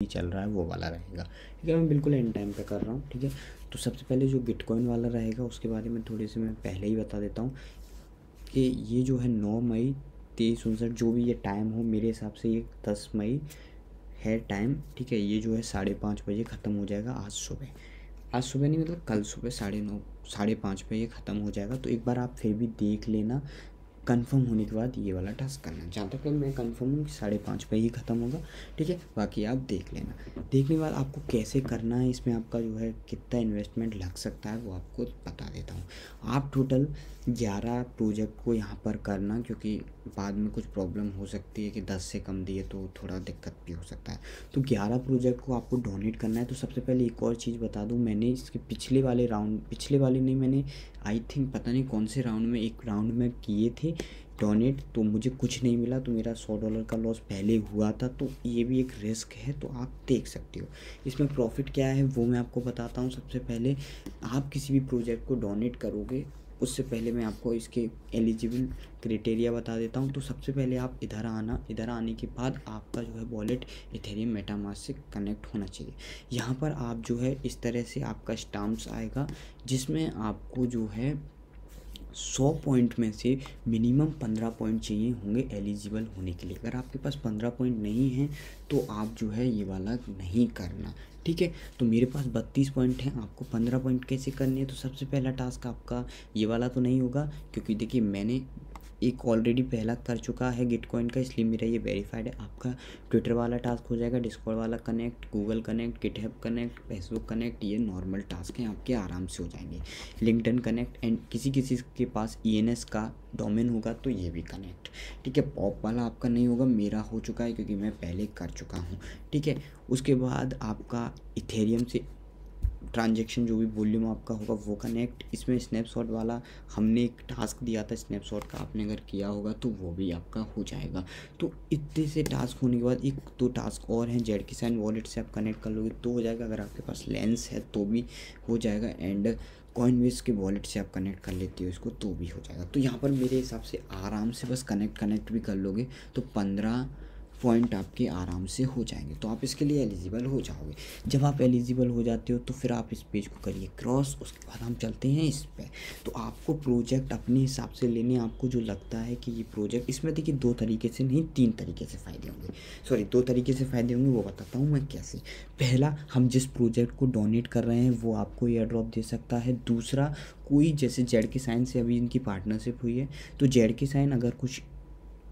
चल रहा है वो वाला रहेगा। ठीक है, मैं बिल्कुल एंड टाइम पे कर रहा हूँ। ठीक है, तो सबसे पहले जो बिटकॉइन वाला रहेगा उसके बारे में थोड़ी सी मैं पहले ही बता देता हूँ कि ये जो है 9 मई 23:59 जो भी ये टाइम हो, मेरे हिसाब से ये 10 मई है टाइम। ठीक है, ये जो है 5:30 बजे ख़त्म हो जाएगा आज सुबह नहीं, मतलब कल सुबह 9:30 5:30 पे ये ख़त्म हो जाएगा। तो एक बार आप फिर भी देख लेना, कंफर्म होने के बाद ये वाला टास्क करना। जहाँ तक मैं कंफर्म हूँ कि 5:30 पे ही ख़त्म होगा। ठीक है, बाकी आप देख लेना। देखने के बाद आपको कैसे करना है, इसमें आपका जो है कितना इन्वेस्टमेंट लग सकता है वो आपको बता देता हूँ। आप टोटल 11 प्रोजेक्ट को यहाँ पर करना, क्योंकि बाद में कुछ प्रॉब्लम हो सकती है कि 10 से कम दिए तो थोड़ा दिक्कत भी हो सकता है। तो 11 प्रोजेक्ट को आपको डोनेट करना है। तो सबसे पहले एक और चीज़ बता दूँ, मैंने इसके पिछले वाले नहीं, मैंने आई थिंक पता नहीं कौन से राउंड में, एक राउंड में किए थे डोनेट, तो मुझे कुछ नहीं मिला, तो मेरा $100 का लॉस पहले हुआ था। तो ये भी एक रिस्क है, तो आप देख सकते हो। इसमें प्रॉफिट क्या है वो मैं आपको बताता हूँ। सबसे पहले आप किसी भी प्रोजेक्ट को डोनेट करोगे उससे पहले मैं आपको इसके एलिजिबल क्राइटेरिया बता देता हूँ। तो सबसे पहले आप इधर आने के बाद आपका जो है वॉलेट इथेरियम मेटामास्क से कनेक्ट होना चाहिए। यहाँ पर आप जो है इस तरह से आपका स्टाम्प्स आएगा, जिसमें आपको जो है 100 पॉइंट में से मिनिमम 15 पॉइंट चाहिए होंगे एलिजिबल होने के लिए। अगर आपके पास 15 पॉइंट नहीं हैं तो आप जो है ये वाला नहीं करना। ठीक है, तो मेरे पास 32 पॉइंट हैं, आपको 15 पॉइंट कैसे करनी है। तो सबसे पहला टास्क आपका ये वाला तो नहीं होगा, क्योंकि देखिए मैंने एक ऑलरेडी पहला कर चुका है गिटकॉइन का, इसलिए मेरा ये वेरीफाइड है। आपका ट्विटर वाला टास्क हो जाएगा, डिस्कॉर्ड वाला connect, Google connect, GitHub connect, Facebook connect, ये नॉर्मल टास्क हैं आपके, आराम से हो जाएंगे। लिंक्डइन कनेक्ट, एंड किसी के पास ENS का डोमेन होगा तो ये भी कनेक्ट। ठीक है, पॉप वाला आपका नहीं होगा, मेरा हो चुका है क्योंकि मैं पहले कर चुका हूँ। ठीक है, उसके बाद आपका इथेरियम से ट्रांजैक्शन जो भी वॉल्यूम आपका होगा वो कनेक्ट। इसमें स्नैपशॉट वाला हमने एक टास्क दिया था स्नैपशॉट का, आपने अगर किया होगा तो वो भी आपका हो जाएगा। तो इतने से टास्क होने के बाद एक दो टास्क और हैं, जेडकीसाइन वॉलेट से आप कनेक्ट कर लोगे तो हो जाएगा, अगर आपके पास लेंस है तो भी हो जाएगा, एंड कॉइनबेस के वॉलेट से आप कनेक्ट कर लेते हो इसको तो भी हो जाएगा। तो यहाँ पर मेरे हिसाब से आराम से बस कनेक्ट भी कर लोगे तो 15 पॉइंट आपके आराम से हो जाएंगे, तो आप इसके लिए एलिजिबल हो जाओगे। जब आप एलिजिबल हो जाते हो तो फिर आप इस पेज को करिए क्रॉस, उसके बाद हम चलते हैं इस पे। तो आपको प्रोजेक्ट अपने हिसाब से लेने, आपको जो लगता है कि ये प्रोजेक्ट, इसमें देखिए 2 तरीके से नहीं 3 तरीके से फ़ायदे होंगे, सॉरी 2 तरीके से फ़ायदे होंगे, वो बताता हूँ मैं कैसे। पहला, हम जिस प्रोजेक्ट को डोनेट कर रहे हैं वो आपको एयर ड्रॉप दे सकता है। दूसरा, कोई जैसे जेडकीसाइन से अभी इनकी पार्टनरशिप हुई है, तो जेडकीसाइन अगर कुछ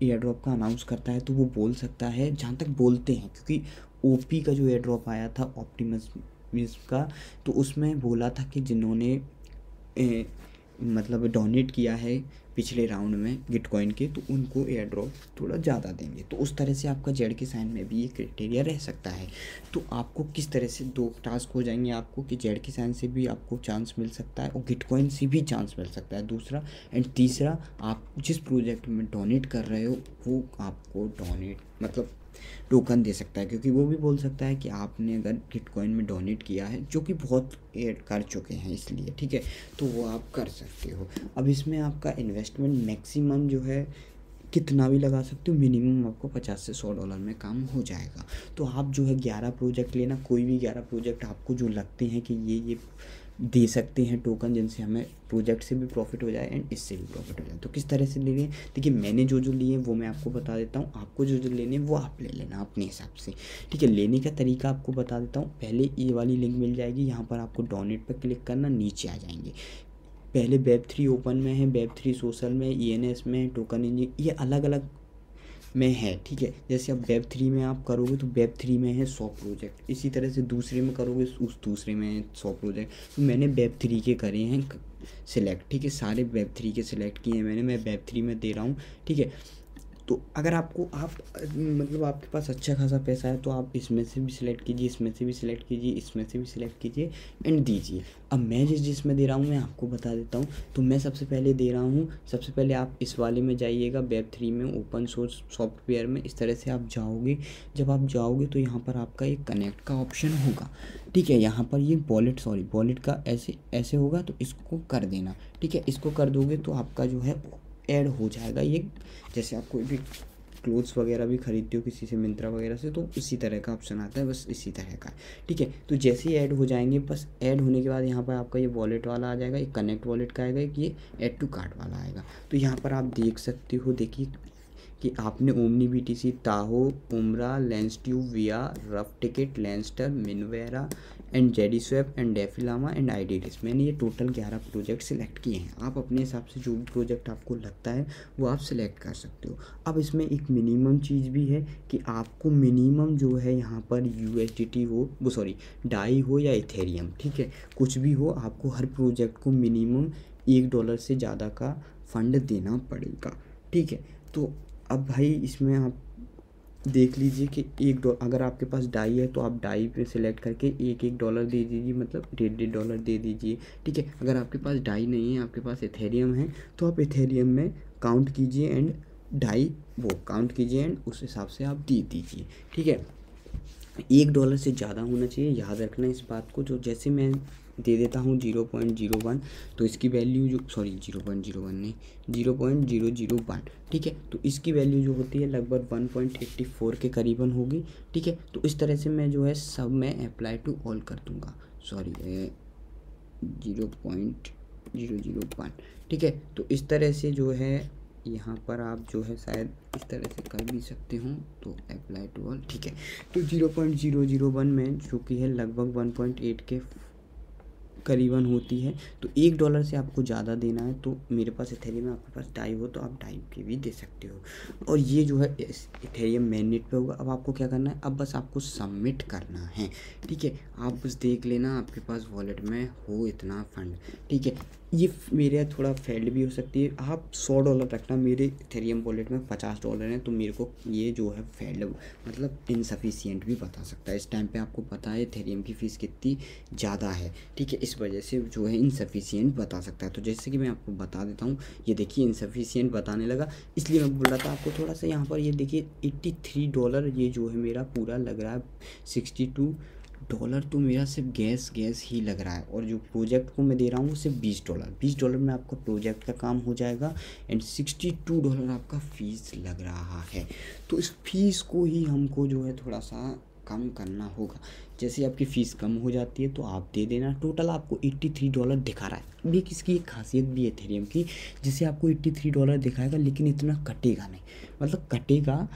एयर ड्रॉप का अनाउंस करता है तो वो बोल सकता है, जहाँ तक बोलते हैं, क्योंकि OP का जो एयर ड्रॉप आया था ऑप्टिमस का, तो उसमें बोला था कि जिन्होंने मतलब डोनेट किया है पिछले राउंड में गिटकॉइन के, तो उनको एयर ड्रॉप थोड़ा ज़्यादा देंगे। तो उस तरह से आपका जेडकीसाइन में भी ये क्राइटेरिया रह सकता है। तो आपको किस तरह से 2 टास्क हो जाएंगे आपको कि जेडकीसाइन से भी आपको चांस मिल सकता है और गिटकॉइन से भी चांस मिल सकता है, दूसरा। एंड तीसरा, आप जिस प्रोजेक्ट में डोनेट कर रहे हो वो आपको डोनेट मतलब टोकन दे सकता है, क्योंकि वो भी बोल सकता है कि आपने अगर बिटकॉइन में डोनेट किया है, जो कि बहुत ऐड कर चुके हैं इसलिए। ठीक है, तो वो आप कर सकते हो। अब इसमें आपका इन्वेस्टमेंट मैक्सिमम जो है कितना भी लगा सकते हो, मिनिमम आपको $50 से $100 में काम हो जाएगा। तो आप जो है 11 प्रोजेक्ट लेना, कोई भी 11 प्रोजेक्ट आपको जो लगते हैं कि ये दे सकते हैं टोकन, जिनसे हमें प्रोजेक्ट से भी प्रॉफिट हो जाए एंड इससे भी प्रॉफिट हो जाए। तो किस तरह से ले लें, देखिए मैंने जो लिए हैं वो मैं आपको बता देता हूँ, आपको जो लेने हैं वो आप ले लेना अपने हिसाब से। ठीक है, लेने का तरीका आपको बता देता हूँ। पहले ये वाली लिंक मिल जाएगी, यहाँ पर आपको डोनेट पर क्लिक करना, नीचे आ जाएंगे। पहले Web3 ओपन में है, Web3 सोशल में, ENS में, टोकन इंजन, ये अलग अलग में है। ठीक है, जैसे अब Web3 में आप करोगे तो Web3 में है 100 प्रोजेक्ट, इसी तरह से दूसरे में करोगे उस दूसरे में है 100 प्रोजेक्ट। तो मैंने Web3 के करे हैं सिलेक्ट। ठीक है, सारे Web3 के सिलेक्ट किए हैं मैंने, मैं Web3 में दे रहा हूँ। ठीक है, तो अगर आपको मतलब आपके पास अच्छा खासा पैसा है तो आप इसमें से भी सिलेक्ट कीजिए, इसमें से भी सिलेक्ट कीजिए, इसमें से भी सिलेक्ट कीजिए एंड दीजिए। अब मैं जिसमें दे रहा हूँ मैं आपको बता देता हूँ। तो मैं सबसे पहले दे रहा हूँ, सबसे पहले आप इस वाले में जाइएगा, Web3 में, ओपन सोर्स सॉफ्टवेयर में, इस तरह से आप जाओगे। जब आप जाओगे तो यहाँ पर आपका एक कनेक्ट का ऑप्शन होगा। ठीक है, यहाँ पर ये वॉलेट का ऐसे होगा, तो इसको कर देना। ठीक है, इसको कर दोगे तो आपका जो है ऐड हो जाएगा। ये जैसे आप कोई भी क्लोथ्स वगैरह भी खरीदते हो किसी से, मिंत्रा वगैरह से, तो इसी तरह का ऑप्शन आता है, बस इसी तरह का है, ठीक है। तो जैसे ही ऐड हो जाएंगे, बस ऐड होने के बाद यहाँ पर आपका ये वॉलेट वाला आ जाएगा, एक कनेक्ट वॉलेट का आएगा, एक ये ऐड टू कार्ट वाला आएगा। तो यहाँ पर आप देख सकते हो, देखिए कि आपने ओमनी BTC, ताहो, उमरा, लेंस ट्यूब, विया, रफ टिकट, लेंस्टर, मिनवेरा and JD swap and DefiLlama and आईडीडिस, मैंने ये टोटल 11 प्रोजेक्ट सिलेक्ट किए हैं। आप अपने हिसाब से जो भी प्रोजेक्ट आपको लगता है वो आप सिलेक्ट कर सकते हो। अब इसमें एक मिनिमम चीज़ भी है कि आपको मिनिमम जो है यहाँ पर USDT हो, वो सॉरी डाई हो या इथेरियम, ठीक है, कुछ भी हो, आपको हर प्रोजेक्ट को मिनिमम $1 से ज़्यादा का फंड देना पड़ेगा, ठीक है। तो अब भाई इसमें आप देख लीजिए कि $1, अगर आपके पास डाई है तो आप डाई पे सिलेक्ट करके $1 दे दीजिए, मतलब $1.5 दे दीजिए, ठीक है। अगर आपके पास डाई नहीं है, आपके पास इथेरियम है, तो आप इथेरियम में काउंट कीजिए एंड डाई वो काउंट कीजिए एंड उस हिसाब से आप दे दीजिए, ठीक है। $1 से ज़्यादा होना चाहिए, याद रखना इस बात को। जो जैसे मैं दे देता हूँ 0.01, तो इसकी वैल्यू जो सॉरी 0.01 नहीं 0.001, ठीक है। तो इसकी वैल्यू जो होती है लगभग 1.84 के करीबन होगी, ठीक है। तो इस तरह से मैं जो है सब में अप्लाई टू ऑल कर दूँगा, सॉरी 0.001, ठीक है। तो इस तरह से जो है यहाँ पर आप जो है शायद इस तरह से कर भी सकते हो, तो अप्लाई टू ऑल, ठीक है। तो 0.001 में जो कि है लगभग 1.8 के करीबन होती है। तो $1 से आपको ज़्यादा देना है तो मेरे पास इथेरियम में आपके पास डाई हो तो आप डाई के भी दे सकते हो, और ये जो है इथेरियम मेननेट पे होगा। अब आपको क्या करना है, अब बस आपको सबमिट करना है, ठीक है। आप बस देख लेना आपके पास वॉलेट में हो इतना फंड, ठीक है। ये मेरे थोड़ा फेल्ड भी हो सकती है, आप $100 रखना, मेरे इथेरियम वॉलेट में $50 हैं, तो मेरे को ये जो है फेल्ड मतलब इनसफिशिएंट भी बता सकता है। इस टाइम पे आपको पता है इथेरियम की फ़ीस कितनी ज़्यादा है, ठीक है, इस वजह से जो है इनसफिशिएंट बता सकता है। तो जैसे कि मैं आपको बता देता हूँ, ये देखिए इनसफिशिएंट बताने लगा, इसलिए मैं बोल रहा था आपको थोड़ा सा। यहाँ पर ये देखिए $83 ये जो है मेरा पूरा लग रहा है, $62 तो मेरा सिर्फ गैस ही लग रहा है, और जो प्रोजेक्ट को मैं दे रहा हूँ वो सिर्फ $20 में आपका प्रोजेक्ट का काम हो जाएगा, एंड $62 आपका फ़ीस लग रहा है। तो इस फीस को ही हमको जो है थोड़ा सा कम करना होगा। जैसे आपकी फ़ीस कम हो जाती है तो आप दे देना। टोटल आपको $83 दिखा रहा है। भी किसकी एक खासियत भी है इथेरियम की, जिसे आपको $83 दिखाएगा लेकिन इतना कटेगा नहीं, मतलब कटेगा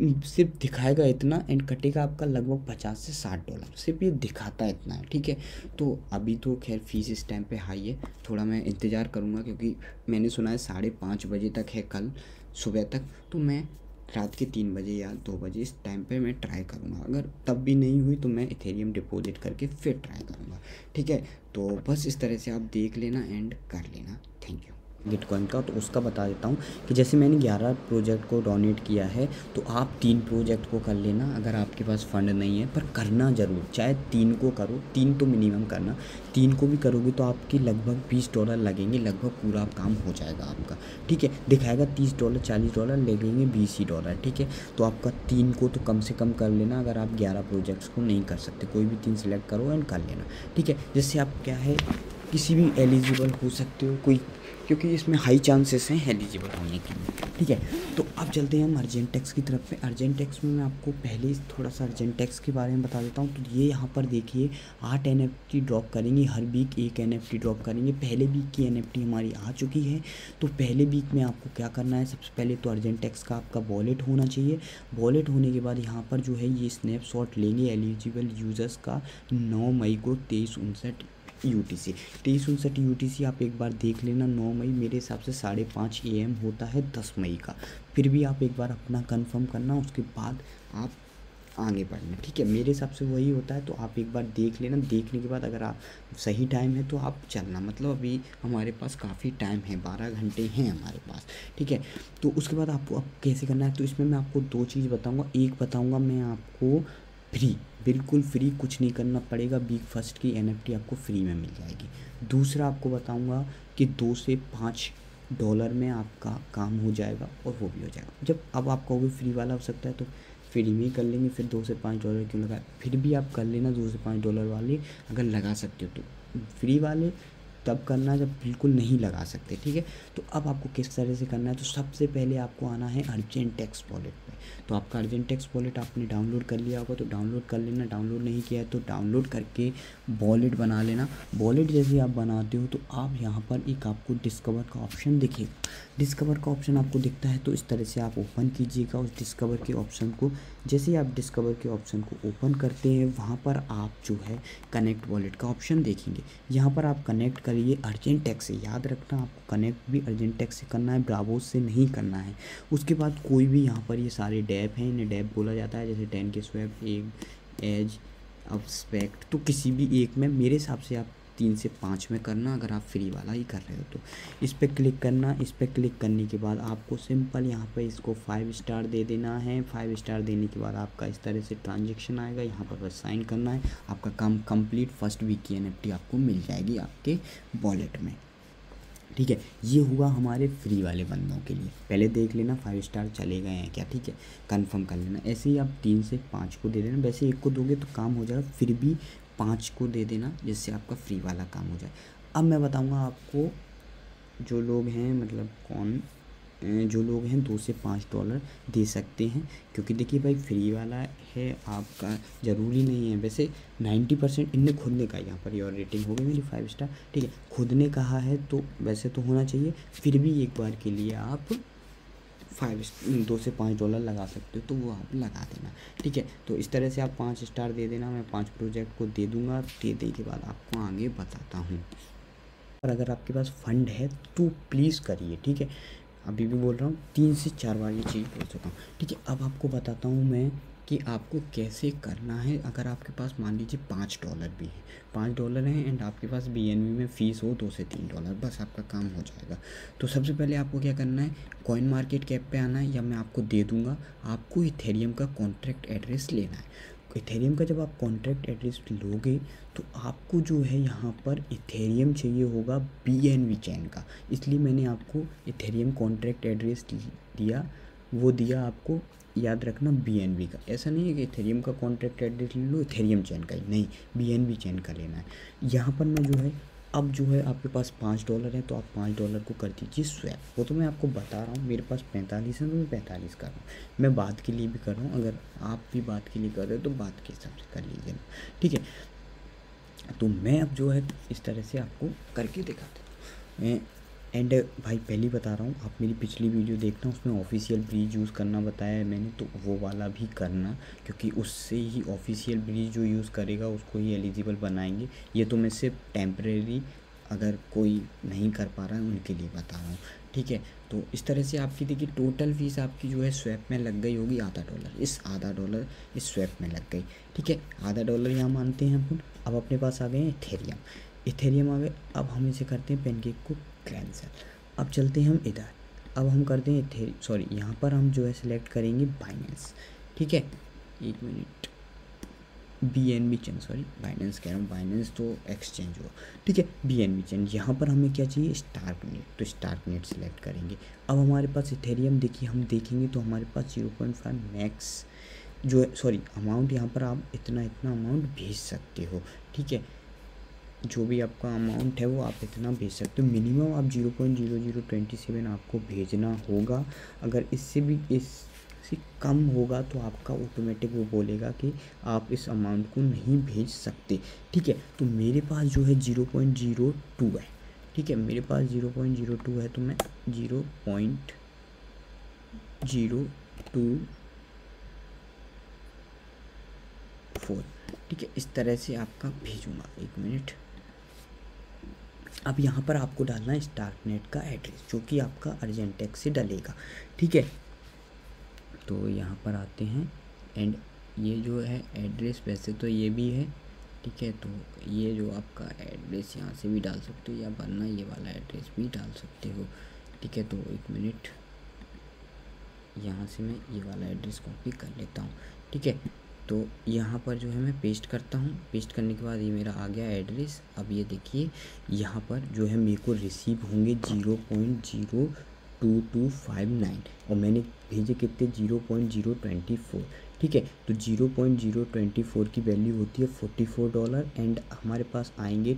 सिर्फ दिखाएगा इतना, एंड कटेगा आपका लगभग $50 से $60, सिर्फ ये दिखाता है इतना है, ठीक है। तो अभी तो खैर फ़ीस इस टाइम पे हाई है, थोड़ा मैं इंतज़ार करूँगा, क्योंकि मैंने सुना है 5:30 बजे तक है कल सुबह तक, तो मैं रात के 3 बजे या 2 बजे इस टाइम पे मैं ट्राई करूँगा। अगर तब भी नहीं हुई तो मैं इथेरियम डिपॉजिट करके फिर ट्राई करूँगा, ठीक है। तो बस इस तरह से आप देख लेना एंड कर लेना। Thank you. बिटकॉइन का तो उसका बता देता हूँ कि जैसे मैंने 11 प्रोजेक्ट को डोनेट किया है, तो आप 3 प्रोजेक्ट को कर लेना अगर आपके पास फ़ंड नहीं है, पर करना ज़रूर, चाहे 3 को करो, 3 तो मिनिमम करना। 3 को भी करोगे तो आपके लगभग $20 लगेंगे, लगभग पूरा काम हो जाएगा आपका, ठीक है। दिखाएगा $30 $40 लगेंगे, $20, ठीक है। तो आपका 3 को तो कम से कम कर लेना अगर आप 11 प्रोजेक्ट्स को नहीं कर सकते, कोई भी 3 सिलेक्ट करो एंड कर लेना, ठीक है। जिससे आप क्या है किसी भी एलिजिबल हो सकते हो, कोई, क्योंकि इसमें हाई चांसेस हैं एलिजिबल होने के लिए, ठीक है। तो अब चलते हैं हम अर्जेंटेक्स की तरफ पे। अर्जेंटेक्स में मैं आपको पहले थोड़ा सा अर्जेंटेक्स के बारे में बता देता हूँ। तो ये यहाँ पर देखिए 8 NFT ड्रॉप करेंगे, हर वीक 1 NFT ड्रॉप करेंगे। पहले वीक की NFT हमारी आ चुकी है, तो पहले वीक में आपको क्या करना है, सबसे पहले तो अर्जेंटेक्स का आपका वॉलेट होना चाहिए। वॉलेट होने के बाद यहाँ पर जो है ये स्नैपशॉट लेंगे एलिजिबल यूज़र्स का 9 मई को 23:59 UTC 23:59 UTC आप एक बार देख लेना। 9 मई मेरे हिसाब से 5:30 AM होता है 10 मई का, फिर भी आप एक बार अपना कंफर्म करना, उसके बाद आप आगे बढ़ना, ठीक है। मेरे हिसाब से वही होता है, तो आप एक बार देख लेना। देखने के बाद अगर आप सही टाइम है तो आप चलना, मतलब अभी हमारे पास काफ़ी टाइम है, 12 घंटे हैं हमारे पास, ठीक है। तो उसके बाद आपको अब कैसे करना है, तो इसमें मैं आपको 2 चीज़ बताऊँगा। एक बताऊँगा मैं आपको फ्री, बिल्कुल फ्री, कुछ नहीं करना पड़ेगा, वीक फर्स्ट की NFT आपको फ्री में मिल जाएगी। दूसरा आपको बताऊंगा कि $2 से $5 में आपका काम हो जाएगा, और वो भी हो जाएगा। जब अब आप कहोगे फ्री वाला हो सकता है तो फ्री में ही कर लेंगे, फिर $2 से $5 क्यों लगाए, फिर भी आप कर लेना $2 से $5 वाले अगर लगा सकते हो तो। फ्री वाले तब करना जब बिल्कुल नहीं लगा सकते, ठीक है। तो अब आपको किस तरह से करना है, तो सबसे पहले आपको आना है अर्जेंटेक्स वॉलेट पे। तो आपका अर्जेंटेक्स वॉलेट आपने डाउनलोड कर लिया होगा तो डाउनलोड कर लेना, डाउनलोड नहीं किया है तो डाउनलोड करके वॉलेट बना लेना। वॉलेट जैसे आप बनाते हो तो आप यहाँ पर एक आपको डिस्कवर का ऑप्शन दिखेगा। डिस्कवर का ऑप्शन आपको दिखता है तो इस तरह से आप ओपन कीजिएगा उस डिस्कवर के ऑप्शन को। जैसे ही आप डिस्कवर के ऑप्शन को ओपन करते हैं वहाँ पर आप जो है कनेक्ट वॉलेट का ऑप्शन देखेंगे। यहाँ पर आप कनेक्ट करिए अर्जेंटेक्स से। याद रखना आपको कनेक्ट भी अर्जेंटेक्स से करना है, ब्रावोस से नहीं करना है। उसके बाद कोई भी यहाँ पर ये सारे डैप हैं, इन्हें डैप बोला जाता है, जैसे 10 के स्वैप, एज, अपस्पेक्ट, तो किसी भी एक में मेरे हिसाब से आप 3 से 5 में करना अगर आप फ्री वाला ही कर रहे हो तो। इस पर क्लिक करना। इस पर क्लिक करने के बाद आपको सिंपल यहाँ पर इसको 5 स्टार दे देना है। 5 स्टार देने के बाद आपका इस तरह से ट्रांजेक्शन आएगा, यहाँ पर बस साइन करना है, आपका काम कंप्लीट। फर्स्ट वीक की NFT आपको मिल जाएगी आपके वॉलेट में, ठीक है। ये हुआ हमारे फ्री वाले बंदों के लिए। पहले देख लेना 5 स्टार चले गए हैं क्या, ठीक है, कंफर्म कर लेना। ऐसे ही आप 3 से 5 को दे देना। वैसे 1 को दोगे तो काम हो जाएगा, फिर भी 5 को दे देना जिससे आपका फ्री वाला काम हो जाए। अब मैं बताऊंगा आपको जो लोग हैं, मतलब जो लोग हैं 2 से $5 दे सकते हैं, क्योंकि देखिए भाई फ्री वाला है आपका, ज़रूरी नहीं है। वैसे 90% इनने खुद ने कहा, यहाँ पर और रेटिंग हो गई मेरी 5 स्टार, ठीक है, खुद ने कहा है तो वैसे तो होना चाहिए। फिर भी एक बार के लिए आप 2 से $5 लगा सकते हो तो वो आप लगा देना, ठीक है। तो इस तरह से आप 5 स्टार दे देना। मैं 5 प्रोजेक्ट को दे दूँगा, देने के बाद आपको आगे बताता हूँ। और अगर आपके पास फंड है तो प्लीज़ करिए, ठीक है। अभी भी बोल रहा हूँ, 3 से 4 बार ये चीज़ बोल चुका हूँ, ठीक है। अब आपको बताता हूँ मैं कि आपको कैसे करना है। अगर आपके पास मान लीजिए $5 भी है, $5 हैं एंड आपके पास BNB में फ़ीस हो $2 से $3, बस आपका काम हो जाएगा। तो सबसे पहले आपको क्या करना है, कॉइन मार्केट कैप पे आना है, या मैं आपको दे दूँगा। आपको इथेरियम का कॉन्ट्रैक्ट एड्रेस लेना है। इथेरियम का जब आप कॉन्ट्रैक्ट एड्रेस लोगे तो आपको जो है यहाँ पर इथेरियम चाहिए होगा BNB चैन का, इसलिए मैंने आपको इथेरियम कॉन्ट्रैक्ट एड्रेस दिया, वो दिया आपको, याद रखना BNB का। ऐसा नहीं है कि इथेरियम का कॉन्ट्रैक्ट एड्रेस ले लो इथेरियम चैन का ही, नहीं, BNB चैन का लेना है। यहाँ पर मैं जो है, अब जो है आपके पास $5 है तो आप $5 को कर दीजिए स्वैप। वो तो मैं आपको बता रहा हूँ, मेरे पास 45 है तो मैं 45 कर रहा हूँ। मैं बात के लिए भी कर रहा हूँ, अगर आप भी बात के लिए कर रहे हो तो बात के हिसाब से कर लीजिए, ठीक है। तो मैं अब जो है इस तरह से आपको करके दिखाता हूँ। एंड भाई पहले बता रहा हूँ, आप मेरी पिछली वीडियो देखना, उसमें ऑफिशियल ब्रिज यूज़ करना बताया है मैंने, तो वो वाला भी करना, क्योंकि उससे ही ऑफिशियल ब्रिज जो यूज़ करेगा उसको ही एलिजिबल बनाएंगे। ये तो मैं सिर्फ टेम्परेरी, अगर कोई नहीं कर पा रहा है उनके लिए बता रहा हूँ, ठीक है। तो इस तरह से आपकी देखिए टोटल फीस आपकी जो है स्वैप में लग गई होगी $0.5। इस $0.5 इस स्वैप में लग गई, ठीक है। $0.5 यहाँ मानते हैं अपन। अब अपने पास आ गए इथेरियम आ गए। अब हम इसे करते हैं पेनकेक को कैंसिल। अब चलते हैं हम इधर, अब हम करते हैं यहाँ पर हम जो है सिलेक्ट करेंगे बाइनेंस, ठीक है। 1 मिनट, BNB चैन, बाइनेंस कह रहा हूँ, बाइनेंस तो एक्सचेंज हुआ, ठीक है। BNB चैन, यहाँ पर हमें क्या चाहिए, स्टारकनेट, तो स्टारकनेट सेलेक्ट करेंगे। अब हमारे पास इथेरियम देखिए, हम देखेंगे तो हमारे पास 0.5 मैक्स जो है, अमाउंट यहाँ पर आप इतना अमाउंट भेज सकते हो, ठीक है। जो भी आपका अमाउंट है वो आप इतना भेज सकते हो। मिनिमम आप 0.0027 आपको भेजना होगा। अगर इससे कम होगा तो आपका ऑटोमेटिक वो बोलेगा कि आप इस अमाउंट को नहीं भेज सकते, ठीक है। तो मेरे पास जो है 0.02 है, ठीक है, मेरे पास 0.02 है, तो मैं 0.024, ठीक है, इस तरह से आपका भेजूँगा। 1 मिनट। अब यहाँ पर आपको डालना है स्टारकनेट का एड्रेस, जो कि आपका अर्जेंटेक्स से डलेगा, ठीक है। तो यहाँ पर आते हैं एंड ये जो है एड्रेस, वैसे तो ये भी है, ठीक है। तो ये जो आपका एड्रेस यहाँ से भी डाल सकते हो, या वरना ये वाला एड्रेस भी डाल सकते हो, ठीक है। तो 1 मिनट, यहाँ से मैं ये वाला एड्रेस कॉपी कर लेता हूँ, ठीक है। तो यहाँ पर जो है मैं पेस्ट करता हूँ। पेस्ट करने के बाद ये मेरा आ गया एड्रेस। अब ये देखिए यहाँ पर जो है मेरे को रिसीव होंगे 0.02259 और मैंने भेजे कितने, 0.024, ठीक है। तो 0.024 की वैल्यू होती है $44 एंड हमारे पास आएंगे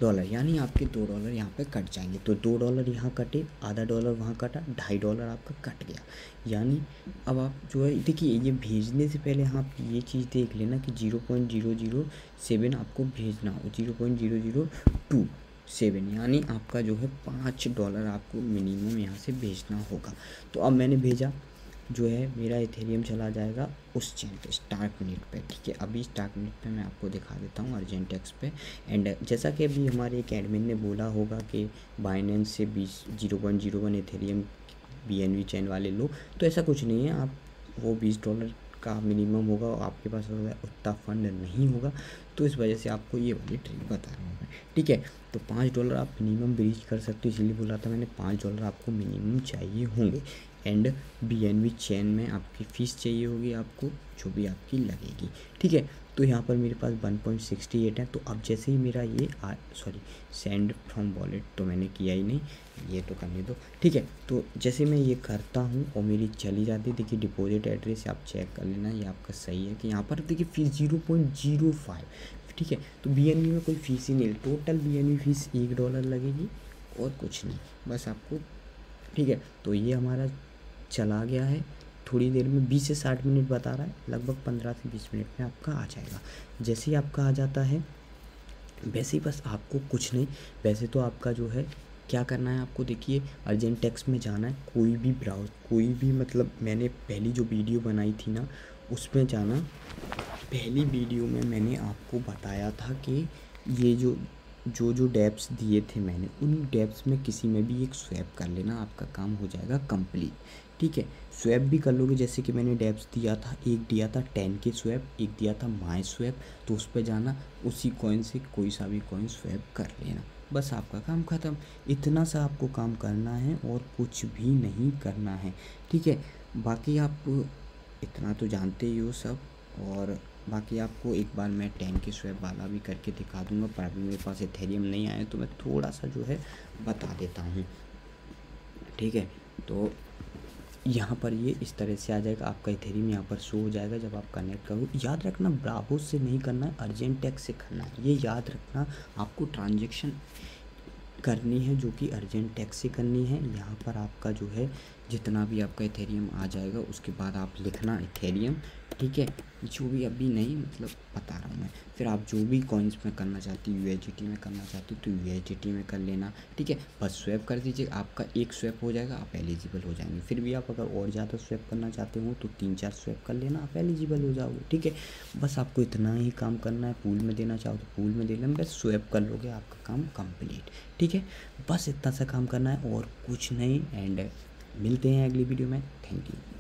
डॉलर, यानी आपके $2 यहाँ पे कट जाएंगे। तो $2 यहाँ कटे, आधा डॉलर वहाँ कटा, $2.5 आपका कट गया। यानी अब आप जो है देखिए, ये भेजने से पहले आप ये चीज़ देख लेना कि 0.007 आपको भेजना हो, 0.0027, यानी आपका जो है $5 आपको मिनिमम यहाँ से भेजना होगा। तो अब मैंने भेजा, जो है मेरा इथेरियम चला जाएगा उस चेन पे, स्टार्क मिनट पे, ठीक है। अभी स्टार्क मिनट पे मैं आपको दिखा देता हूँ अर्जेंटेक्स पे। एंड जैसा कि अभी हमारे एक एडमिन ने बोला होगा कि बाइनेंस से 0.01 इथेरियम BNB चेन वाले लो, तो ऐसा कुछ नहीं है। आप वो $20 का मिनिमम होगा और आपके पास उतना फंड नहीं होगा, तो इस वजह से आपको ये वाली ट्रिक बता रहा हूँ मैं, ठीक है। तो $5 आप मिनिमम ब्रीच कर सकते हो, इसीलिए बोला था मैंने $5 आपको मिनिमम चाहिए होंगे। एंड BNB चेन में आपकी फ़ीस चाहिए होगी आपको, जो भी आपकी लगेगी, ठीक है। तो यहाँ पर मेरे पास 1.68 है। तो अब जैसे ही मेरा ये सेंड फ्रॉम वॉलेट तो मैंने किया ही नहीं, ये तो करने दो, ठीक है। तो जैसे मैं ये करता हूँ और मेरी चली जाती है, देखिए डिपॉजिट एड्रेस आप चेक कर लेना, ये आपका सही है कि यहाँ पर देखिए फ़ीस 0.05, ठीक है। तो BNB में कोई फ़ीस ही नहीं, टोटल BNB फ़ीस $1 लगेगी और कुछ नहीं, बस आपको, ठीक है। तो ये हमारा चला गया है, थोड़ी देर में 20 से 60 मिनट बता रहा है, लगभग 15 से 20 मिनट में आपका आ जाएगा। जैसे ही आपका आ जाता है, वैसे ही बस आपको कुछ नहीं, वैसे तो आपका जो है क्या करना है, आपको देखिए अर्जेंटेक्स में जाना है, कोई भी मतलब मैंने पहली जो वीडियो बनाई थी ना उसमें जाना। पहली वीडियो में मैंने आपको बताया था कि ये जो डेप्स दिए थे मैंने, उन डेप्स में किसी में भी एक स्वैप कर लेना, आपका काम हो जाएगा कंप्लीट, ठीक है। स्वैप भी कर लोगे, जैसे कि मैंने डेप्स दिया था, एक दिया था 10 के स्वैप, एक दिया था माई स्वैप, तो उस पर जाना, उसी कॉइन से कोई सा भी कॉइन स्वैप कर लेना, बस आपका काम ख़त्म। इतना सा आपको काम करना है और कुछ भी नहीं करना है, ठीक है। बाकी आप इतना तो जानते ही हो सब, और बाकी आपको एक बार मैं 10 के स्वैप वाला भी करके दिखा दूंगा, पर अभी मेरे पास इथेरियम नहीं आया तो मैं थोड़ा सा जो है बता देता हूँ, ठीक है। तो यहाँ पर ये इस तरह से आ जाएगा, आपका इथेरियम यहाँ पर शो हो जाएगा जब आप कनेक्ट करोगे। याद रखना ब्रावो से नहीं करना है, अर्जेंटेक्स से करना है, ये याद रखना। आपको ट्रांजेक्शन करनी है जो कि अर्जेंटेक्स से करनी है। यहाँ पर आपका जो है जितना भी आपका इथेरियम आ जाएगा उसके बाद आप लिखना इथेरियम, ठीक है। जो भी अभी नहीं मतलब बता रहा हूँ मैं, फिर आप जो भी कॉइन्स में करना चाहती हो, USDT में करना चाहती हो तो USDT में कर लेना, ठीक है। बस स्वैप कर दीजिए, आपका एक स्वैप हो जाएगा, आप एलिजिबल हो जाएंगे। फिर भी आप अगर और ज़्यादा स्वैप करना चाहते हो तो 3-4 स्वैप कर लेना, आप एलिजिबल हो जाओगे, ठीक है। बस आपको इतना ही काम करना है। पूल में देना चाहो तो पूल में दे लेना, बस स्वैप कर लोगे आपका काम कंप्लीट, ठीक है। बस इतना सा काम करना है और कुछ नहीं। एंड मिलते हैं अगली वीडियो में, थैंक यू।